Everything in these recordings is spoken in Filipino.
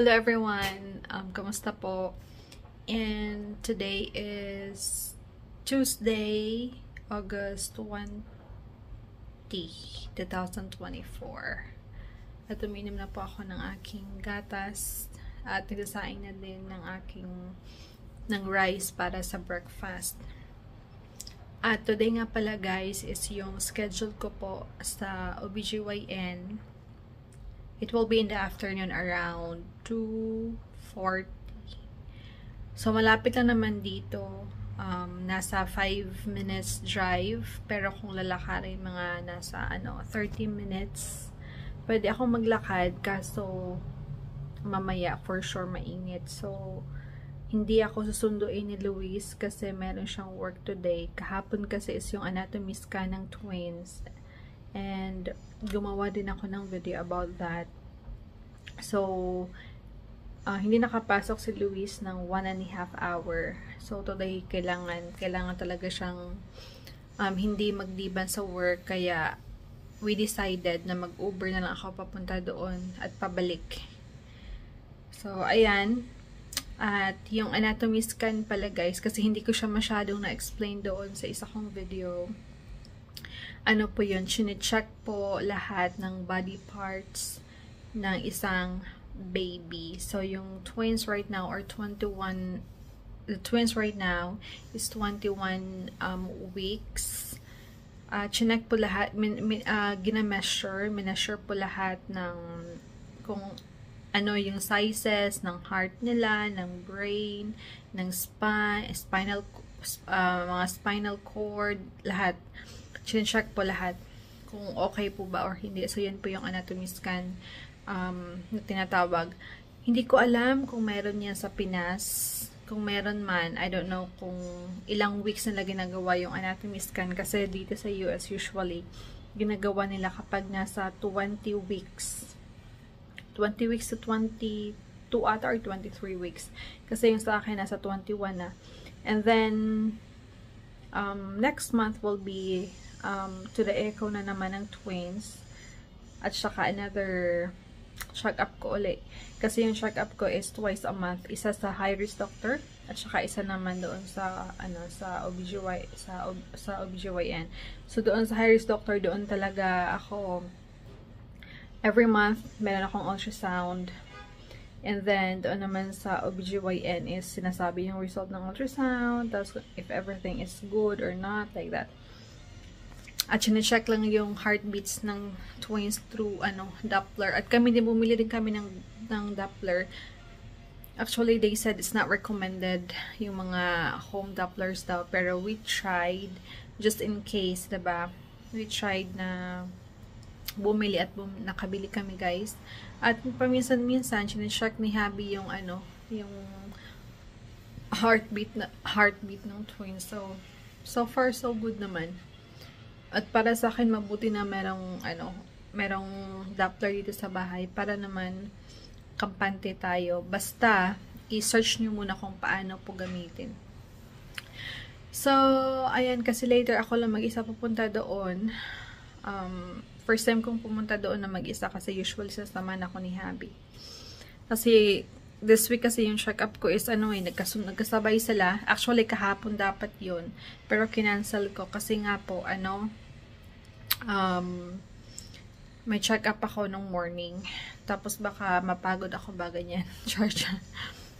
Hello everyone, kamusta po? And today is Tuesday, August 20, 2024. At uminom na po ako ng aking gatas at nagsasaing na din ng rice para sa breakfast. At today nga pala guys is yung schedule ko po sa OBGYN. It will be in the afternoon around 2:40. So, malapit lang naman dito. Nasa 5 minutes drive. Pero kung lalakarin, mga nasa 30 minutes. Pwede akong maglakad. Kaso, mamaya for sure mainit. So, hindi ako susunduin ni Luis kasi meron siyang work today. Kahapon kasi is yung anatomy scan ng twins. And gumawa din ako ng video about that. So, hindi nakapasok si Luis ng 1.5 hour. So, today, kailangan talaga siyang hindi magdiban sa work. Kaya, we decided na mag-Uber na lang ako papunta doon at pabalik. So, ayan. At yung anatomy scan pala guys, kasi hindi ko siya masyadong na-explain doon sa isa kong video. Ano po yun, chine-check po lahat ng body parts ng isang baby. So, yung twins right now are 21, the twins right now is 21 weeks. Chinek po lahat, mineasure po lahat ng kung ano yung sizes ng heart nila, ng brain, ng mga spinal cord, lahat. Chinecheck po lahat kung okay po ba or hindi. So, yan po yung anatomy scan na tinatawag. Hindi ko alam kung meron yan sa Pinas. Kung meron man, I don't know kung ilang weeks na ginagawa yung anatomy scan kasi dito sa US usually, ginagawa nila kapag nasa 20 weeks. 20 weeks to 22 ata or 23 weeks. Kasi yung sa akin nasa 21 na. And then, next month will be to the echo na naman ng twins. At saka another check-up ko ulit. Kasi yung check-up ko is twice a month. Isa sa high-risk doctor at saka isa naman doon sa sa OBGYN. So doon sa high-risk doctor, doon talaga ako every month meron akong ultrasound. And then doon naman sa OBGYN is sinasabi yung result ng ultrasound, tapos if everything is good or not, like that. At sinecheck lang yung heartbeats ng twins through Doppler. At bumili din kami ng Doppler. Actually, they said it's not recommended yung mga home Dopplers daw. Pero we tried, just in case, diba? We tried na bumili at nakabili kami guys. At paminsan-minsan, sinecheck ni Habi yung yung heartbeat ng twins. So far, so good naman. At para sa akin, mabuti na merong Doppler dito sa bahay para naman kampante tayo. Basta, i-search nyo muna kung paano po gamitin. So, ayan, kasi later ako lang mag-isa pupunta doon. First time kong pumunta doon na mag-isa kasi usually sasamahan ako ni Habi. Kasi, this week kasi yung check-up ko is nagkasabay sila. Actually, kahapon dapat yun. Pero kinancel ko kasi nga po, may check-up ako nung morning. Tapos baka mapagod ako ba ganyan. Charge.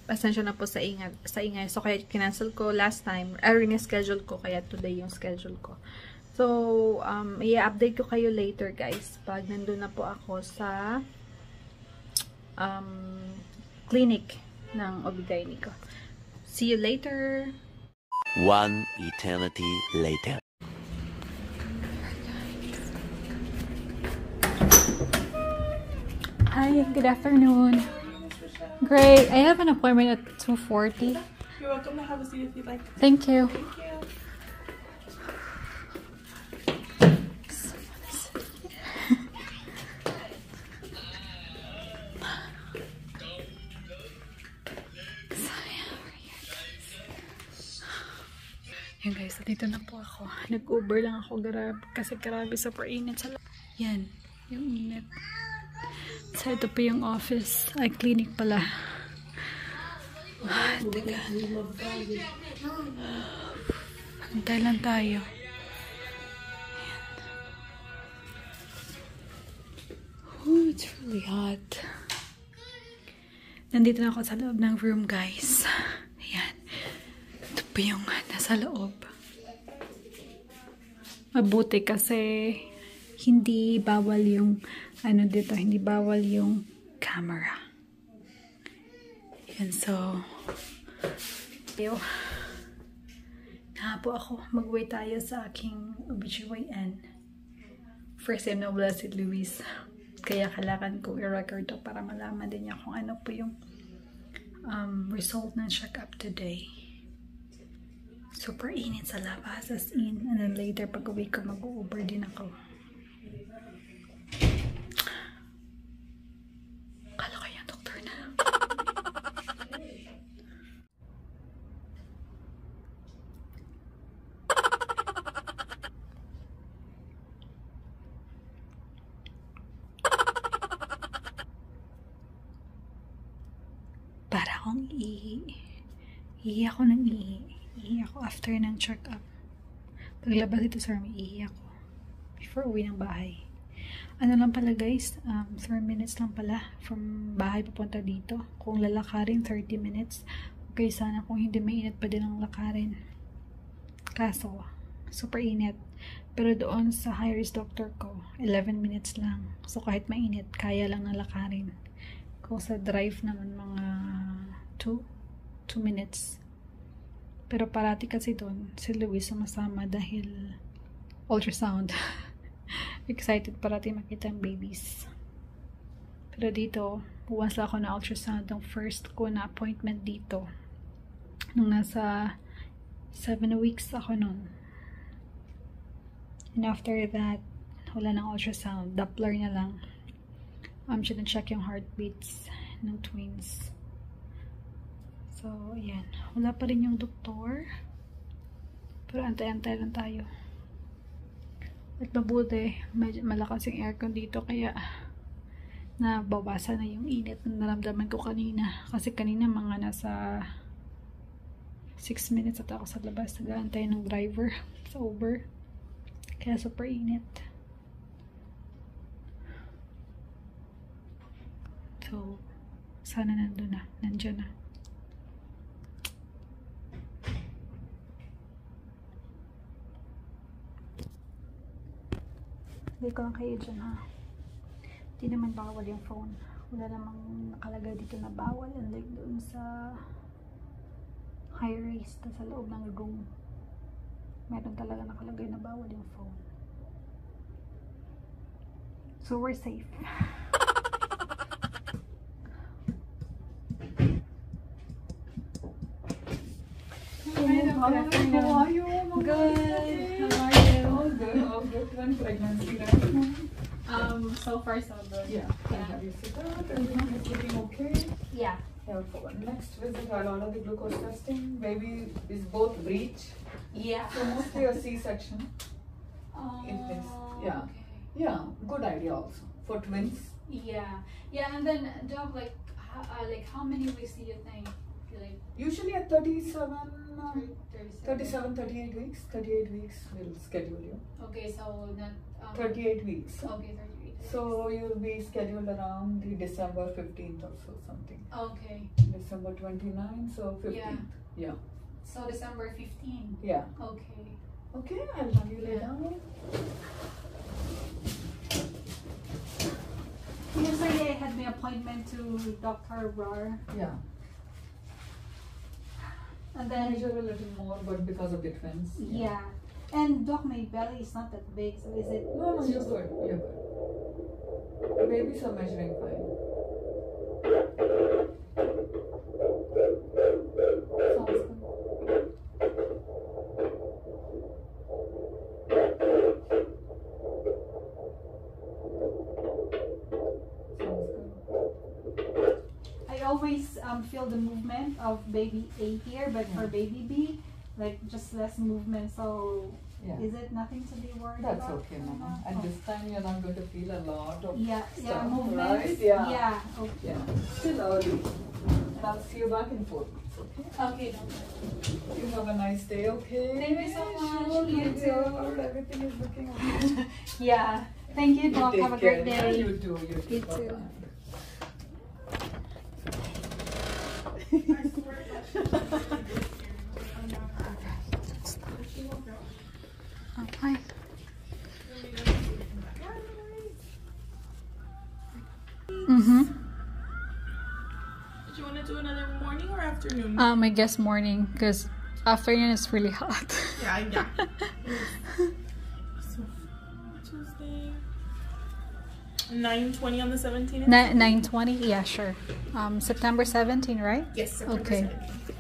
Pasensya na po sa ingay. So, kaya kinancel ko last time. Schedule ko. Kaya today yung schedule ko. So, i-update ko kayo later guys. Pag nandun na po ako sa clinic ng OB-GYN ko. See you later! One eternity later. Hi, good afternoon. Great. I have an appointment at 2:40. You're welcome to have a seat if you'd like. Thank you. Thank you. Yan guys, dito na po ako. Nag-Uber lang ako, kasi grabe sa init sa yan, yung init. So, ito pa yung office. Ay, clinic pala. Teka. Antay lang tayo. Oh, it's really hot. Nandito na ako sa loob ng room, guys. Ayan. Ito pa yung nasa loob. Mabuti kasi hindi bawal yung ano dito, hindi bawal yung camera. Yan, so nahapo ako. Mag-wait tayo sa aking OBGYN. First time na wala si Luis. Kaya kailangan ko i-record to para malaman din niya kung ano po yung result ng check-up today. Super init sa labas, as in. And then later, pag uwi ko, mag-u-Uber din ako. Kala ko yung doktor na. Para akong ihi ako ng ihi ako after ng check-up. Paglabas dito sa room, ihi ako before uwi ng bahay. Ano lang pala guys, 3 minutes lang pala from bahay papunta dito. Kung lalakarin 30 minutes, okay sana kung hindi mainit pa din ang lakarin. Kaso super init. Pero doon sa high-risk doctor ko, 11 minutes lang. So kahit mainit, kaya lang na lakarin. Kung sa drive naman mga 2 minutes. Pero parati kasi doon si Luis sumasama dahil ultrasound. Excited parati makita ang babies. Pero dito, once ako na ultrasound, ang first ko na appointment dito. Nung nasa 7 weeks ako nun. And after that, wala nang ultrasound. Doppler na lang. Check yung heartbeats ng twins. So, ayan. Wala pa rin yung doktor. Pero antay-antay lang tayo. At mabuti, malakas yung aircon dito. Kaya, nabawasan na yung init na naramdaman ko kanina. Kasi kanina mga nasa 6 minutes at ako sa labas. Nag-aantay ng driver sa Uber. Kaya super init. So, sana nandun na. Nandiyan na. Hindi ko lang kayo dyan, ha? Hindi naman bawal yung phone. Wala namang nakalagay dito na bawal. Unlike doon sa high-rise na sa loob ng room. Meron talaga nakalagay na bawal yung phone. So, we're safe. How are you? Good. How are you? All good, all good. When pregnancy, right? So far so good. Yeah. Have you sit down? Everything is looking okay? Yeah. Yeah, for next visit, I'll order the glucose testing. Baby is both breech. Yeah. So mostly a C-section. It is. Yeah. Okay. Yeah, good idea also. For twins. Yeah. Yeah, and then Doc, like how many weeks do you think? Like Usually at 37, 37. 38 weeks. 38 weeks we'll schedule you. Okay, so not 38 weeks. Okay, 38. So you'll be scheduled around the December 15th or so something. Okay. December 29th, so 15th. Yeah. Yeah. So December 15. Yeah. Okay. Okay, I'll have you lay down. Yesterday I had my appointment to Dr. Rar, Yeah. and I then measure a little more, but because of the twins. yeah. And Doc, my belly is not that big, so is it? No, you're good. You're good. The babies are measuring fine. Sounds good. Sounds good. I always feel the movement of baby A here, but for baby B, like just less movement. So Yeah. Is it nothing to be worried That's about? okay, Mama. And this time you're not going to feel a lot of stuff, movements. right? Yeah. Yeah. Okay. Yeah. Still early. And I'll see you back in 4 weeks, okay? Okay. You have a nice day, okay? Thank you so much. Sure, You baby, too. everything is looking okay. Yeah. Thank you, Doc. Take Have a great care. day. You too. You too. You too. Bye-bye. Okay. Mm-hmm. Did you want to do another morning or afternoon? I guess morning, because afternoon is really hot. Yeah. So, Tuesday. 9:20 on the 17th? 9:20? Yeah, sure. September 17, right? Yes, September Okay. 17th.